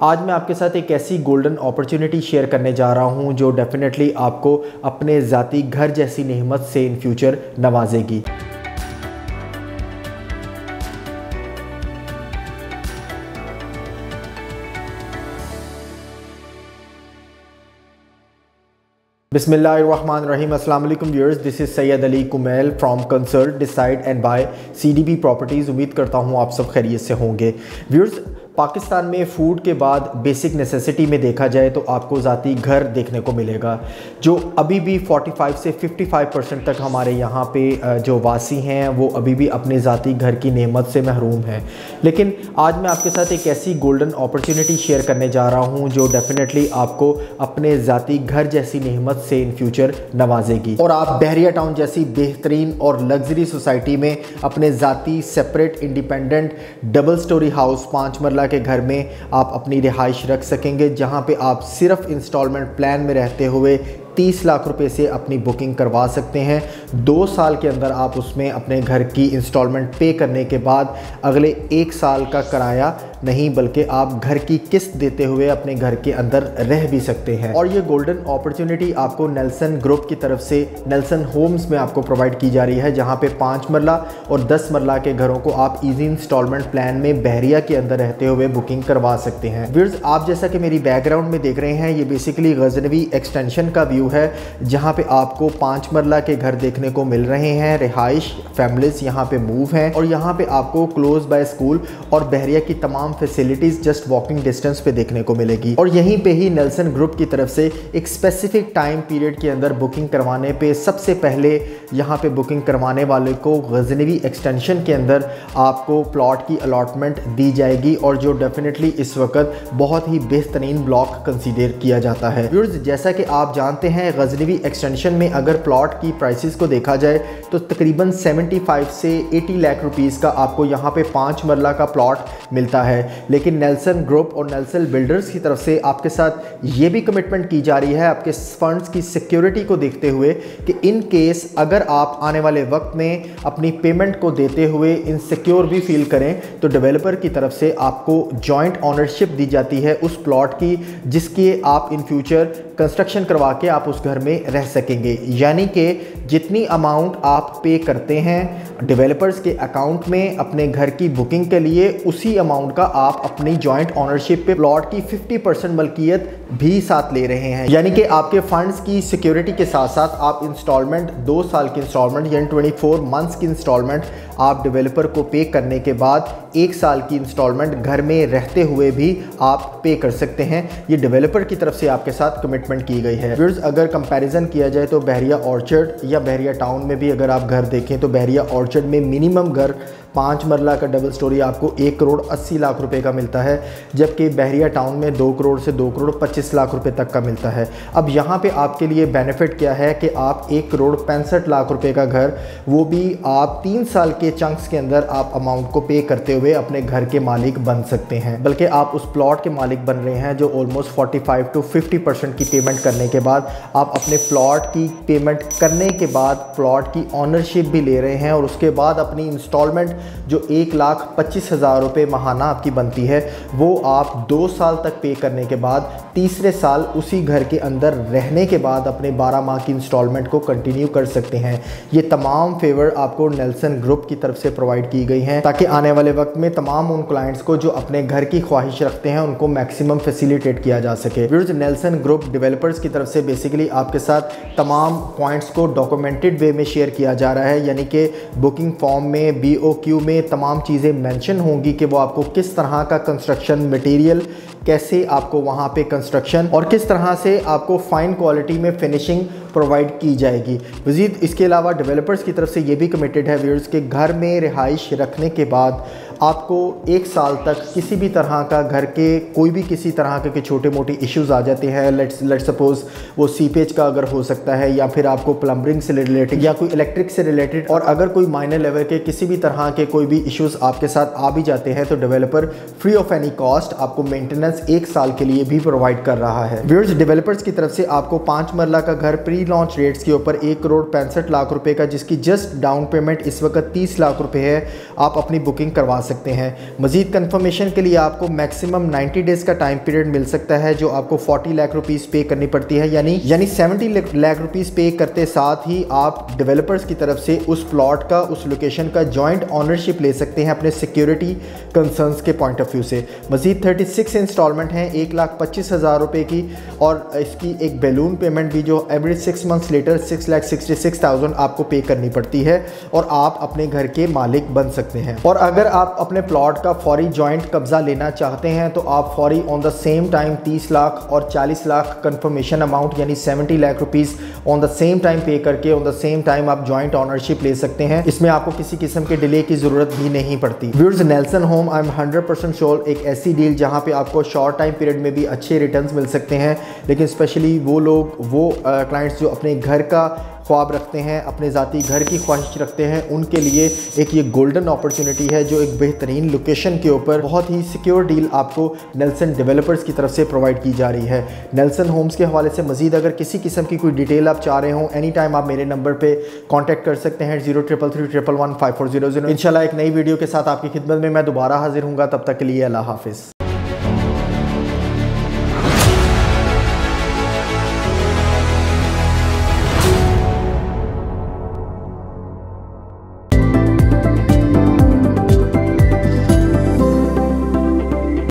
आज मैं आपके साथ एक ऐसी गोल्डन अपॉर्चुनिटी शेयर करने जा रहा हूं जो डेफिनेटली आपको अपने ज़ाती घर जैसी नेमत से इन फ्यूचर नवाजेगी। बिस्मिल्लाहिर्रहमानिर्रहीम। अस्सलाम वालेकुम viewers, this is Syed Ali Kumail from consult decide and buy CDB properties. उम्मीद करता हूँ आप सब खैरियत से होंगे। व्यूअर्स, पाकिस्तान में फ़ूड के बाद बेसिक नेसेसिटी में देखा जाए तो आपको ज़ाती घर देखने को मिलेगा, जो अभी भी 45 से 55% तक हमारे यहाँ पे जो वासी हैं वो अभी भी अपने ज़ाती घर की नेमत से महरूम हैं। लेकिन आज मैं आपके साथ एक ऐसी गोल्डन अपॉर्चुनिटी शेयर करने जा रहा हूँ जो डेफिनेटली आपको अपने ज़ाती घर जैसी नेमत से इन फ्यूचर नवाजेगी और आप बहरिया टाउन जैसी बेहतरीन और लग्जरी सोसाइटी में अपने ज़ाती separate independent double storey house 5 मरला के घर में आप अपनी रिहाइश रख सकेंगे, जहां पे आप सिर्फ इंस्टॉलमेंट प्लान में रहते हुए 30 लाख रुपए से अपनी बुकिंग करवा सकते हैं। 2 साल के अंदर आप उसमें अपने घर की इंस्टॉलमेंट पे करने के बाद अगले 1 साल का किराया नहीं बल्कि आप घर की किस्त देते हुए अपने घर के अंदर रह भी सकते हैं। और ये गोल्डन अपॉर्चुनिटी आपको नेल्सन ग्रुप की तरफ से नेल्सन होम्स में आपको प्रोवाइड की जा रही है, जहां पे 5 मरला और 10 मरला के घरों को आप इजी इंस्टॉलमेंट प्लान में बहरिया के अंदर रहते हुए बुकिंग करवा सकते हैं। व्यूअर्स, आप जैसा कि मेरी बैकग्राउंड में देख रहे हैं, ये बेसिकली गजनवी एक्सटेंशन का व्यू है, जहां पे आपको 5 मरला के घर देखने को मिल रहे हैं। रिहाइश फैमिलीज यहां पे मूव हैं और यहां पे आपको क्लोज बाय स्कूल और बहरिया की तमाम फैसिलिटीज जस्ट वॉकिंग डिस्टेंस पे देखने को मिलेगी। और यहीं पे ही नेल्सन ग्रुप की तरफ से एक स्पेसिफिक टाइम पीरियड के अंदर बुकिंग करवाने पे सबसे पहले यहां पे बुकिंग करवाने वाले को गजनवी एक्सटेंशन के अंदर आपको प्लॉट की अलॉटमेंट दी जाएगी और जो डेफिनेटली इस वक्त बहुत ही बेहतरीन ब्लॉक कंसीडर किया जाता है। व्यूअर्स, जैसा कि आप जानते हैं, गजनवी एक्सटेंशन में अगर प्लॉट की प्राइसेस को देखा जाए तो तकरीबन 75 से 80 लाख रुपीस का आपको यहाँ पे 5 मरला का प्लॉट मिलता है। लेकिन नेल्सन ग्रुप और नेल्सन बिल्डर्स की तरफ से आपके साथ ये भी कमिटमेंट की जा रही है आपके फंड्स की सिक्योरिटी को देखते हुए कि इन केस अगर आप आने वाले वक्त में अपनी पेमेंट को देते हुए इनसिक्योर भी फील करें तो डेवलपर की तरफ से आपको जॉइंट ऑनरशिप दी जाती है उस प्लॉट की, जिसकी आप इन फ्यूचर कंस्ट्रक्शन करवा के आप उस घर में रह सकेंगे। यानी कि जितनी अमाउंट आप पे करते हैं डेवलपर्स के अकाउंट में अपने घर की बुकिंग के लिए, उसी अमाउंट का आप अपनी जॉइंट ऑनरशिप पे प्लॉट की 50% मलकियत भी साथ ले रहे हैं। यानी कि आपके फंड्स की सिक्योरिटी के साथ साथ आप इंस्टॉलमेंट 2 साल की इंस्टॉलमेंट यानी 24 मंथ्स की इंस्टॉलमेंट आप डेवलपर को पे करने के बाद 1 साल की इंस्टॉलमेंट घर में रहते हुए भी आप पे कर सकते हैं। ये डेवलपर की तरफ से आपके साथ कमिटमेंट की गई है। व्यूअर्स, अगर कंपैरिजन किया जाए तो बहरिया ऑर्चर्ड या बहरिया टाउन में भी अगर आप घर देखें तो बहरिया ऑर्चर्ड में मिनिमम घर 5 मरला का डबल स्टोरी आपको 1 करोड़ 80 लाख रुपए का मिलता है, जबकि बहरिया टाउन में 2 करोड़ से 2 करोड़ 25 लाख रुपए तक का मिलता है। अब यहाँ पे आपके लिए बेनिफिट क्या है कि आप 1 करोड़ 65 लाख रुपए का घर, वो भी आप 3 साल के चंक्स के अंदर आप अमाउंट को पे करते हुए अपने घर के मालिक बन सकते हैं। बल्कि आप उस प्लॉट के मालिक बन रहे हैं जो ऑलमोस्ट 45 to 50% की पेमेंट करने के बाद आप अपने प्लॉट की पेमेंट करने के बाद प्लॉट की ऑनरशिप भी ले रहे हैं और उसके बाद अपनी इंस्टॉलमेंट जो 1,25,000 रुपये माहाना आपकी बनती है वो आप 2 साल तक पे करने के बाद तीसरे साल उसी घर के अंदर रहने के बाद अपने 12 माह की इंस्टॉलमेंट को कंटिन्यू कर सकते हैं। ये तमाम फेवर आपको नेल्सन ग्रुप की तरफ से प्रोवाइड की गई हैं ताकि आने वाले वक्त में तमाम उन क्लाइंट्स को जो अपने घर की ख्वाहिश रखते हैं उनको मैक्सिमम फैसिलिटेट किया जा सके। व्यूअर्स, नेल्सन ग्रुप डेवलपर्स की तरफ से बेसिकली आपके साथ तमाम पॉइंट्स को डॉक्यूमेंटेड वे में शेयर किया जा रहा है, यानी कि बुकिंग फॉर्म में BOQ में तमाम चीज़ें मेंशन होंगी कि वो आपको किस तरह का कंस्ट्रक्शन मटेरियल, कैसे आपको वहाँ पे कंस्ट्रक्शन और किस तरह से आपको फाइन क्वालिटी में फिनिशिंग प्रोवाइड की जाएगी। मज़ीद इसके अलावा डेवलपर्स की तरफ से ये भी कमिटेड है व्यूअर्स के घर में रिहाइश रखने के बाद आपको 1 साल तक किसी भी तरह का घर के कोई भी किसी तरह के छोटे मोटे इश्यूज़ आ जाते हैं, लेट्स सपोज वो सीपेज का अगर हो सकता है या फिर आपको प्लम्बरिंग से रिलेटेड या कोई इलेक्ट्रिक से रिलेटेड, और अगर कोई माइनर लेवल के किसी भी तरह के कोई भी इश्यूज़ आपके साथ आ भी जाते हैं तो developer free of any cost आपको मेंटेनेंस 1 साल के लिए भी प्रोवाइड कर रहा है। व्यूअर्स, डेवलपर्स की तरफ से आपको 5 मरला का घर प्री लॉन्च रेट्स के ऊपर 1 करोड़ 65 लाख रुपए का, जिसकी जस्ट डाउन पेमेंट इस वक्त 30 लाख रुपए है, आप अपनी बुकिंग करवा सकते हैं। मज़ीद कन्फर्मेशन के लिए आपको मैक्सिमम 90 डेज़ का टाइम पीरियड मिल सकता है, जो आपको 40 लाख रुपीज़ पे करनी पड़ती है, यानी 70 लाख रुपीज़ पे करते साथ ही आप डेवलपर्स की तरफ से उस प्लॉट का, उस लोकेशन का जॉइंट ऑनरशिप ले सकते हैं अपने सिक्योरिटी कंसर्न्स के पॉइंट ऑफ व्यू से। मज़ीद 36 इंस्टॉलमेंट हैं 1,25,000 रुपये की, और इसकी एक बैलून पेमेंट भी जो एवरी 6 मंथ्स लेटर 6,66,000 आपको पे करनी पड़ती है, और आप अपने घर के मालिक बन सकते हैं। और अगर आप अपने प्लॉट का फौरी जॉइंट कब्जा लेना चाहते हैं तो आप फौरी on the same time 30 lakh और 40 लाख कंफर्मेशन अमाउंट यानी 70 lakh rupees on the same time पे करके ऑन द सेम टाइम आप जॉइंट ऑनरशिप ले सकते हैं। इसमें आपको किसी किस्म के डिले की ज़रूरत भी नहीं पड़ती। Viewers, Nelson home I am 100% sure एक ऐसी डील जहां पे आपको शॉर्ट टाइम पीरियड में भी अच्छे रिटर्न्स मिल सकते हैं, लेकिन स्पेशली वो लोग, वो क्लाइंट्स जो अपने घर का ख्वाब रखते हैं, अपने ज़ाती घर की ख्वाहिश रखते हैं, उनके लिए एक ये गोल्डन अपॉर्चुनिटी है जो एक बेहतरीन लोकेशन के ऊपर बहुत ही सिक्योर डील आपको नेल्सन डेवलपर्स की तरफ से प्रोवाइड की जा रही है। नेल्सन होम्स के हवाले से मज़ीद अगर किसी किस्म की कोई डिटेल आप चाह रहे हो, एनी टाइम आप मेरे नंबर पे कांटेक्ट कर सकते हैं 0333115400। इंशाल्लाह एक नई वीडियो के साथ आपकी खिदमत में मैं दोबारा हाजिर हूँगा। तब तक के लिए अल्लाह हाफिज़।